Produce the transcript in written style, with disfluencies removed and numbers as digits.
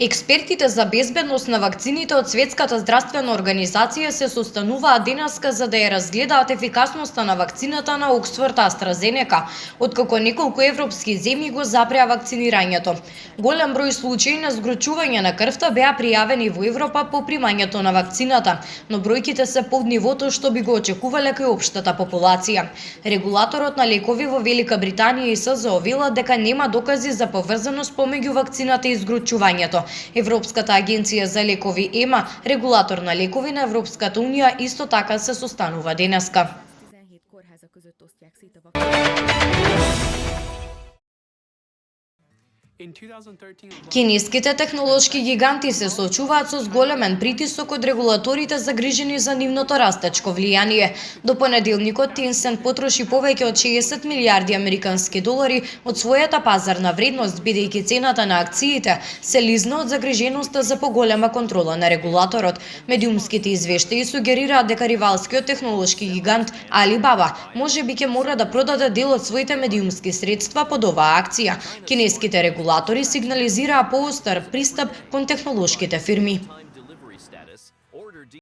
Експертите за безбедност на вакцините од Светската здравствена организација се состануваат денеска за да ја разгледаат ефикасноста на вакцината на Оксфорд AstraZeneca, откако неколку европски земји го запреа вакцинирањето. Голем број случаи на згручување на крвта беа пријавени во Европа по примањето на вакцината, но бројките се под нивото што би го очекувале кај општата популација. Регулаторот на лекови во Велика Британија и СЗО велат дека нема докази за поврзаност помеѓу вакцината и згручувањето. Европската агенција за лекови ЕМА, регулатор на лекови на Европската унија, исто така се состанува денеска. Кинеските технолошки гиганти се соочуваат со зголемен притисок од регулаторите загрижени за нивното растечко влијание. До понеделникот Tencent потроши повеќе од 60 милиарди американски долари од својата пазарна вредност, бидејќи цената на акциите се лизна од загриженоста за поголема контрола на регулаторот. Медиумските извештаи сугерираат дека ривалскиот технолошки гигант Alibaba можеби ќе мора да продаде дел од своите медиумски средства под оваа акција. Кинеските регулатори сигнализираа поостар пристап кон технолошките фирми.